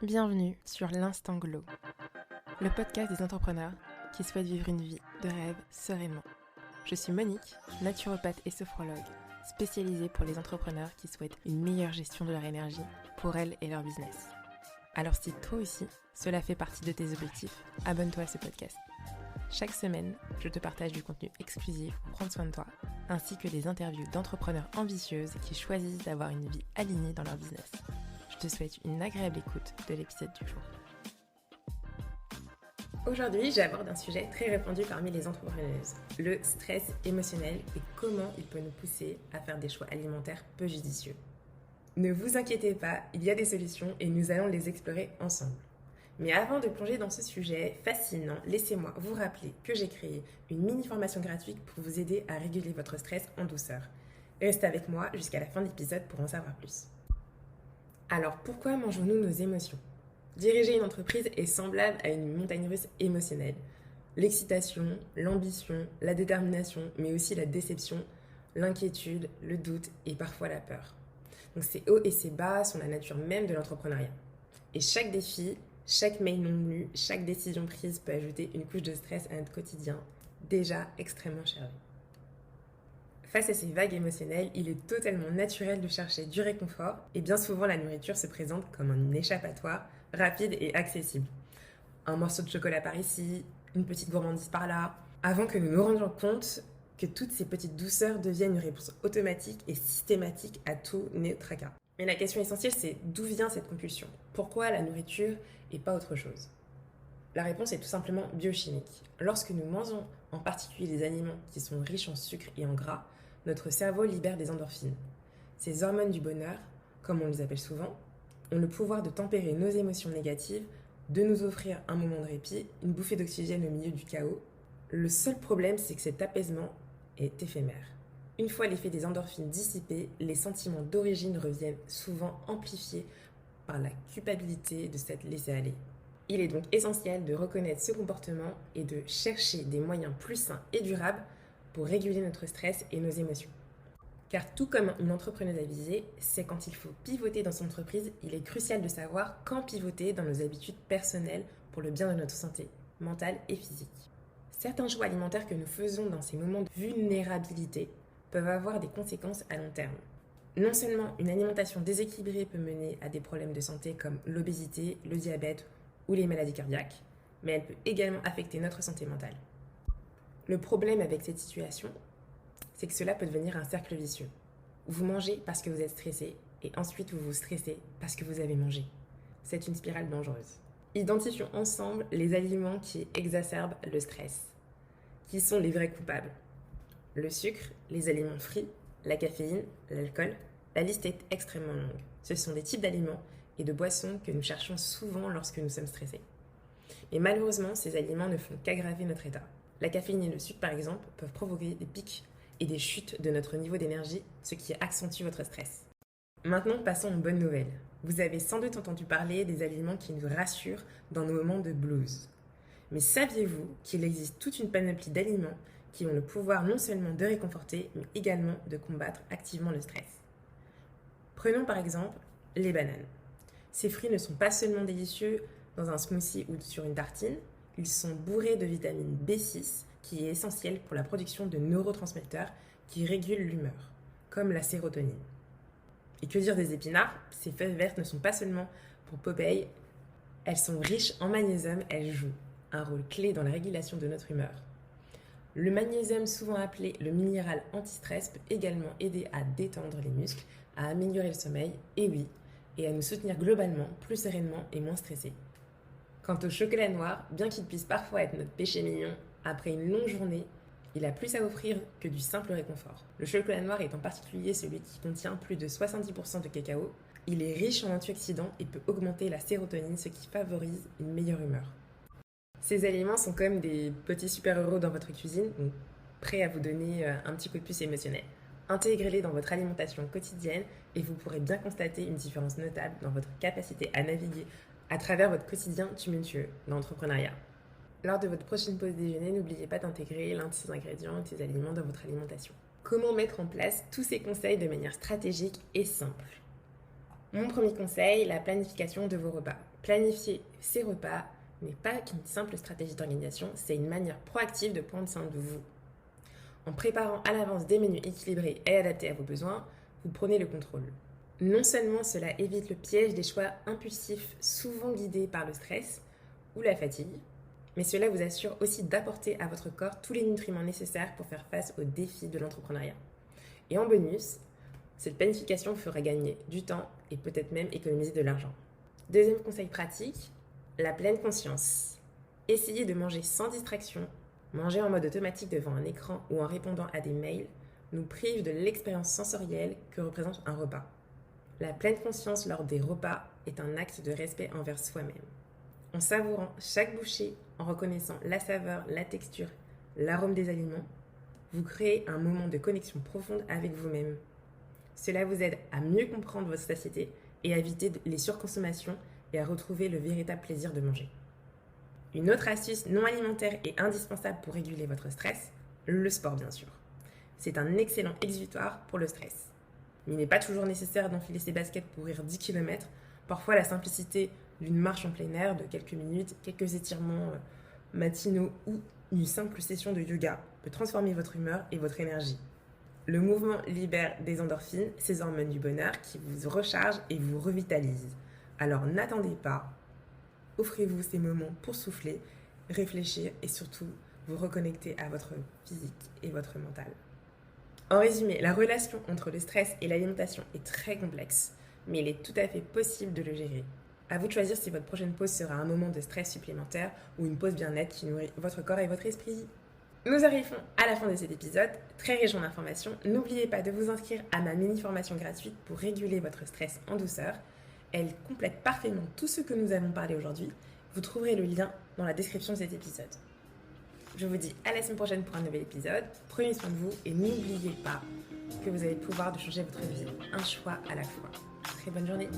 Bienvenue sur l'Instant Glow, le podcast des entrepreneurs qui souhaitent vivre une vie de rêve sereinement. Je suis Monique, naturopathe et sophrologue, spécialisée pour les entrepreneurs qui souhaitent une meilleure gestion de leur énergie pour elles et leur business. Alors si toi aussi, cela fait partie de tes objectifs, abonne-toi à ce podcast. Chaque semaine, je te partage du contenu exclusif pour prendre soin de toi, ainsi que des interviews d'entrepreneurs ambitieuses qui choisissent d'avoir une vie alignée dans leur business. Je te souhaite une agréable écoute de l'épisode du jour. Aujourd'hui, j'aborde un sujet très répandu parmi les entrepreneuses, le stress émotionnel et comment il peut nous pousser à faire des choix alimentaires peu judicieux. Ne vous inquiétez pas, il y a des solutions et nous allons les explorer ensemble. Mais avant de plonger dans ce sujet fascinant, laissez-moi vous rappeler que j'ai créé une mini-formation gratuite pour vous aider à réguler votre stress en douceur. Restez avec moi jusqu'à la fin de l'épisode pour en savoir plus. Alors pourquoi mangeons-nous nos émotions ? Diriger une entreprise est semblable à une montagne russe émotionnelle. L'excitation, l'ambition, la détermination, mais aussi la déception, l'inquiétude, le doute et parfois la peur. Donc ces hauts et ces bas sont la nature même de l'entrepreneuriat. Et chaque défi, chaque mail non lu, chaque décision prise peut ajouter une couche de stress à notre quotidien, déjà extrêmement chargé. Face à ces vagues émotionnelles, il est totalement naturel de chercher du réconfort et bien souvent la nourriture se présente comme un échappatoire rapide et accessible. Un morceau de chocolat par ici, une petite gourmandise par là, avant que nous nous rendions compte que toutes ces petites douceurs deviennent une réponse automatique et systématique à tous nos tracas. Mais la question essentielle, c'est d'où vient cette compulsion ? Pourquoi la nourriture et pas autre chose ? La réponse est tout simplement biochimique. Lorsque nous mangeons en particulier des aliments qui sont riches en sucre et en gras, notre cerveau libère des endorphines. Ces hormones du bonheur, comme on les appelle souvent, ont le pouvoir de tempérer nos émotions négatives, de nous offrir un moment de répit, une bouffée d'oxygène au milieu du chaos. Le seul problème, c'est que cet apaisement est éphémère. Une fois l'effet des endorphines dissipé, les sentiments d'origine reviennent souvent amplifiés par la culpabilité de s'être laissé aller. Il est donc essentiel de reconnaître ce comportement et de chercher des moyens plus sains et durables pour réguler notre stress et nos émotions. Car tout comme une entrepreneuse avisée, c'est quand il faut pivoter dans son entreprise, il est crucial de savoir quand pivoter dans nos habitudes personnelles pour le bien de notre santé mentale et physique. Certains choix alimentaires que nous faisons dans ces moments de vulnérabilité peuvent avoir des conséquences à long terme. Non seulement une alimentation déséquilibrée peut mener à des problèmes de santé comme l'obésité, le diabète ou les maladies cardiaques, mais elle peut également affecter notre santé mentale. Le problème avec cette situation, c'est que cela peut devenir un cercle vicieux. Vous mangez parce que vous êtes stressé et ensuite vous vous stressez parce que vous avez mangé. C'est une spirale dangereuse. Identifions ensemble les aliments qui exacerbent le stress. Qui sont les vrais coupables ? Le sucre, les aliments frits, la caféine, l'alcool, la liste est extrêmement longue. Ce sont des types d'aliments et de boissons que nous cherchons souvent lorsque nous sommes stressés. Mais malheureusement, ces aliments ne font qu'aggraver notre état. La caféine et le sucre, par exemple, peuvent provoquer des pics et des chutes de notre niveau d'énergie, ce qui accentue votre stress. Maintenant, passons aux bonnes nouvelles. Vous avez sans doute entendu parler des aliments qui nous rassurent dans nos moments de blues. Mais saviez-vous qu'il existe toute une panoplie d'aliments qui ont le pouvoir non seulement de réconforter, mais également de combattre activement le stress ? Prenons par exemple les bananes. Ces fruits ne sont pas seulement délicieux dans un smoothie ou sur une tartine, ils sont bourrés de vitamine B6 qui est essentielle pour la production de neurotransmetteurs qui régulent l'humeur, comme la sérotonine. Et que dire des épinards ? Ces feuilles vertes ne sont pas seulement pour Popeye, elles sont riches en magnésium, elles jouent un rôle clé dans la régulation de notre humeur. Le magnésium, souvent appelé le minéral anti-stress, peut également aider à détendre les muscles, à améliorer le sommeil, et à nous soutenir globalement plus sereinement et moins stressés. Quant au chocolat noir, bien qu'il puisse parfois être notre péché mignon, après une longue journée, il a plus à offrir que du simple réconfort. Le chocolat noir est en particulier celui qui contient plus de 70% de cacao. Il est riche en antioxydants et peut augmenter la sérotonine, ce qui favorise une meilleure humeur. Ces aliments sont comme des petits super-héros dans votre cuisine, donc prêts à vous donner un petit coup de pouce émotionnel. Intégrez-les dans votre alimentation quotidienne et vous pourrez bien constater une différence notable dans votre capacité à naviguer à travers votre quotidien tumultueux dans l'entrepreneuriat. Lors de votre prochaine pause déjeuner, n'oubliez pas d'intégrer l'un de ces ingrédients et de ces aliments dans votre alimentation. Comment mettre en place tous ces conseils de manière stratégique et simple ? Mon premier conseil, la planification de vos repas. Planifier ses repas n'est pas qu'une simple stratégie d'organisation, c'est une manière proactive de prendre soin de vous. En préparant à l'avance des menus équilibrés et adaptés à vos besoins, vous prenez le contrôle. Non seulement cela évite le piège des choix impulsifs souvent guidés par le stress ou la fatigue, mais cela vous assure aussi d'apporter à votre corps tous les nutriments nécessaires pour faire face aux défis de l'entrepreneuriat. Et en bonus, cette planification vous fera gagner du temps et peut-être même économiser de l'argent. Deuxième conseil pratique, la pleine conscience. Essayez de manger sans distraction. Manger en mode automatique devant un écran ou en répondant à des mails nous prive de l'expérience sensorielle que représente un repas. La pleine conscience lors des repas est un acte de respect envers soi-même. En savourant chaque bouchée, en reconnaissant la saveur, la texture, l'arôme des aliments, vous créez un moment de connexion profonde avec vous-même. Cela vous aide à mieux comprendre votre satiété et à éviter les surconsommations et à retrouver le véritable plaisir de manger. Une autre astuce non alimentaire et indispensable pour réguler votre stress, le sport bien sûr. C'est un excellent exutoire pour le stress. Mais il n'est pas toujours nécessaire d'enfiler ses baskets pour courir 10 km. Parfois, la simplicité d'une marche en plein air de quelques minutes, quelques étirements matinaux ou une simple session de yoga peut transformer votre humeur et votre énergie. Le mouvement libère des endorphines, ces hormones du bonheur qui vous rechargent et vous revitalisent. Alors n'attendez pas, offrez-vous ces moments pour souffler, réfléchir et surtout vous reconnecter à votre physique et votre mental. En résumé, la relation entre le stress et l'alimentation est très complexe, mais il est tout à fait possible de le gérer. À vous de choisir si votre prochaine pause sera un moment de stress supplémentaire ou une pause bien-être qui nourrit votre corps et votre esprit. Nous arrivons à la fin de cet épisode, très riche en informations. N'oubliez pas de vous inscrire à ma mini-formation gratuite pour réguler votre stress en douceur. Elle complète parfaitement tout ce que nous avons parlé aujourd'hui. Vous trouverez le lien dans la description de cet épisode. Je vous dis à la semaine prochaine pour un nouvel épisode. Prenez soin de vous et n'oubliez pas que vous avez le pouvoir de changer votre vie, un choix à la fois. Très bonne journée.